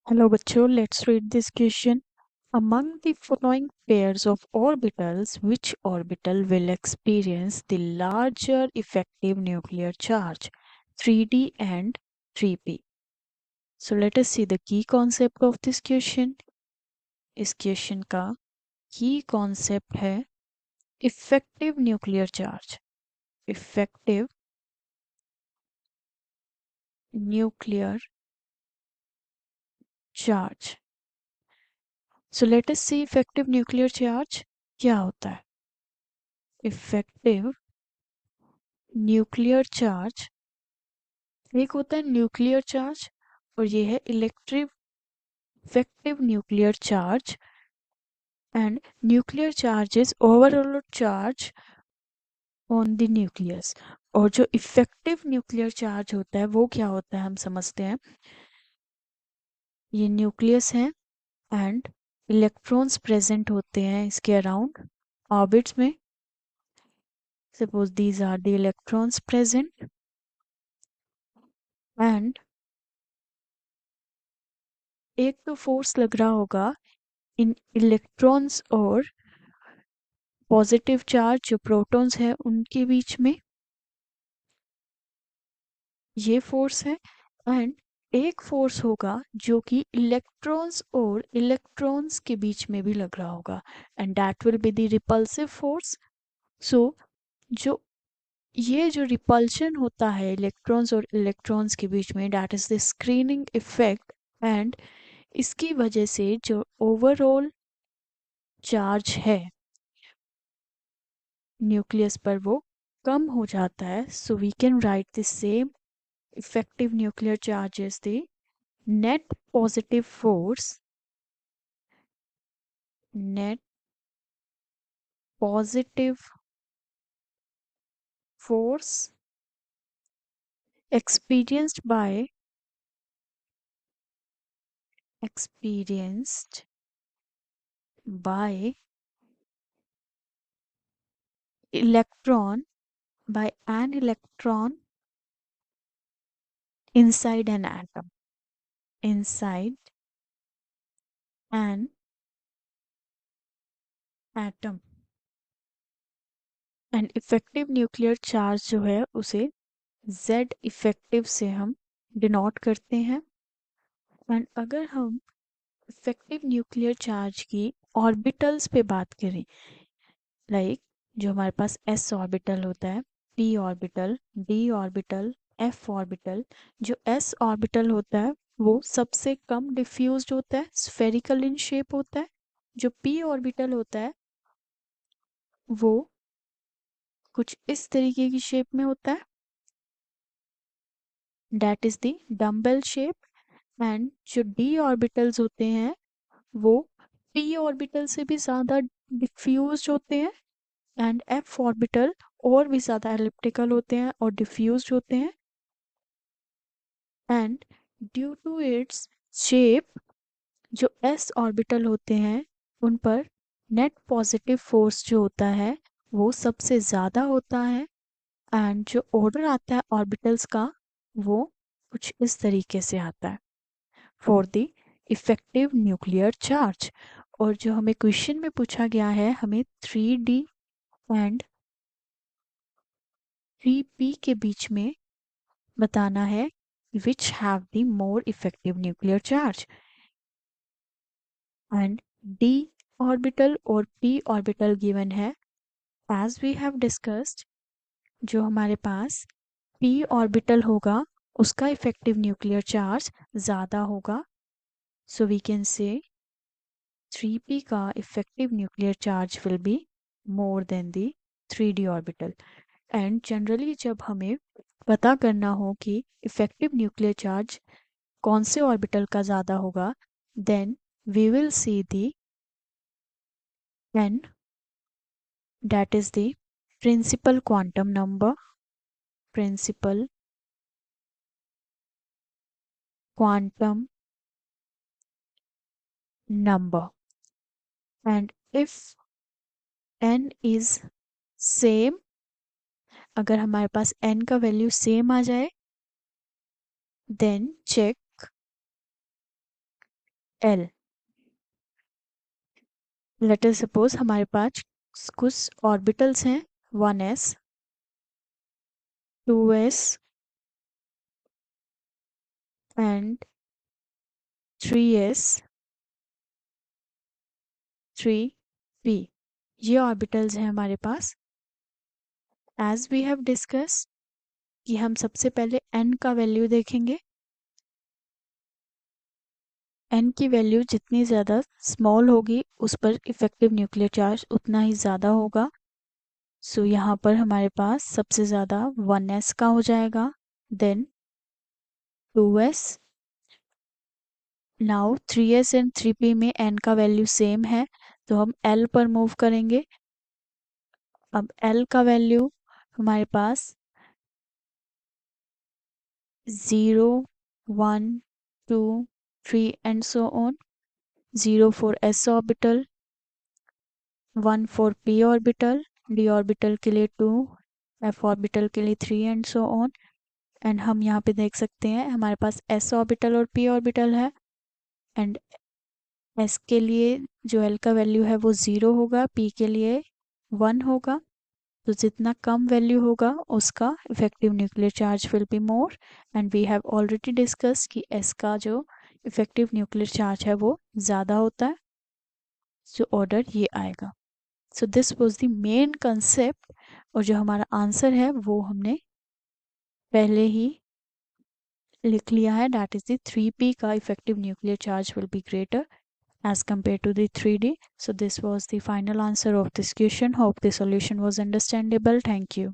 Hello बच्चों, let's read this question. Among the following pairs of orbitals, which orbital will experience the larger effective nuclear charge, 3d and 3p? So let us see the key concept of this question. इस question का key concept है effective nuclear charge. Effective nuclear charge. So let us see effective nuclear charge क्या होता है. Effective nuclear charge एक होता है nuclear charge और ये है electric effective nuclear charge and nuclear charge is overall charge on the nucleus. और जो इफेक्टिव न्यूक्लियर चार्ज होता है वो क्या होता है हम समझते हैं। ये न्यूक्लियस है एंड इलेक्ट्रॉन्स प्रेजेंट होते हैं इसके अराउंड ऑर्बिट्स में। Suppose these are the electrons present and एक तो फोर्स लग रहा होगा इन इलेक्ट्रॉन्स और पॉजिटिव चार्ज जो प्रोटॉन्स है उनके बीच में, ये फोर्स है। एंड एक फोर्स होगा जो कि इलेक्ट्रॉन्स और इलेक्ट्रॉन्स के बीच में भी लग रहा होगा and that will be the repulsive force. So जो ये जो रिपल्शन होता है इलेक्ट्रॉन्स और इलेक्ट्रॉन्स के बीच में, that is the screening effect. And इसकी वजह से जो ओवरऑल चार्ज है न्यूक्लियस पर वो कम हो जाता है। So we can write the same effective nuclear charge is the net positive force, net positive force experienced by experienced by electron by an electron inside an atom, inside an atom। And effective nuclear charge जो है उसे Z effective से हम denote करते हैं। And अगर हम effective nuclear charge की ऑर्बिटल्स पे बात करें, लाइक जो हमारे पास s ऑर्बिटल होता है, p orbital, d orbital, f orbital. जो s ऑर्बिटल होता है वो सबसे कम डिफ्यूज्ड होता है, स्फेरिकल इन शेप होता है। जो p ऑर्बिटल होता है वो कुछ इस तरीके की शेप में होता है, that is the dumbbell shape. And जो d ऑर्बिटल्स होते हैं वो p ऑर्बिटल से भी ज़्यादा डिफ्यूज्ड होते हैं एंड f ऑर्बिटल और भी ज़्यादा एलिप्टिकल होते हैं और डिफ्यूज्ड होते हैं। And due to its shape जो s ऑर्बिटल होते हैं उन पर नेट पॉजिटिव फोर्स जो होता है वो सबसे ज़्यादा होता है। एंड जो ऑर्डर आता है ऑर्बिटल्स का वो कुछ इस तरीके से आता है for the effective nuclear charge. और जो हमें क्वेश्चन में पूछा गया है, हमें 3d एंड 3p के बीच में बताना है which have the more effective nuclear charge। and d orbital और p orbital given है as we have discussed। जो हमारे पास p orbital होगा उसका effective nuclear charge ज़्यादा होगा। so we can say 3p का effective nuclear charge will be more than the 3d orbital। And generally जब हमें पता करना हो कि इफेक्टिव न्यूक्लियर चार्ज कौन से ऑर्बिटल का ज़्यादा होगा, then we will see the n, that is the principal quantum number, principal quantum number। and if n is same, अगर हमारे पास n का वैल्यू सेम आ जाए, then check L। Let us suppose हमारे पास कुछ ऑर्बिटल्स हैं 1s 2s and 3s 3p। ये orbitals हैं हमारे पास। एज वी हैव डिस्कस कि हम सबसे पहले n का वैल्यू देखेंगे। n की वैल्यू जितनी ज़्यादा स्मॉल होगी उस पर इफेक्टिव न्यूक्लियर चार्ज उतना ही ज़्यादा होगा। सो यहाँ पर हमारे पास सबसे ज़्यादा 1s का हो जाएगा, then 2s। Now 3s and 3p में n का वैल्यू सेम है तो हम l पर मूव करेंगे। अब l का वैल्यू हमारे पास 0 1 2 3 and so on. 0 for s orbital, 1 for p orbital, d orbital के लिए 2, f ऑर्बिटल के लिए 3 एंड सो ऑन। एंड हम यहाँ पे देख सकते हैं हमारे पास s ऑर्बिटल और p ऑर्बिटल है एंड s के लिए जो l का वैल्यू है वो 0 होगा, p के लिए 1 होगा। तो जितना कम वैल्यू होगा उसका effective nuclear charge will be more. And we have already discuss कि s का जो इफेक्टिव न्यूक्लियर चार्ज है वो ज़्यादा होता है। जो ऑर्डर ये आएगा। So this was the main concept और जो हमारा आंसर है वो हमने पहले ही लिख लिया है, दैट इज द 3p का effective nuclear charge will be greater as compared to the 3D. So this was the final answer of this question. Hope the solution was understandable. Thank you.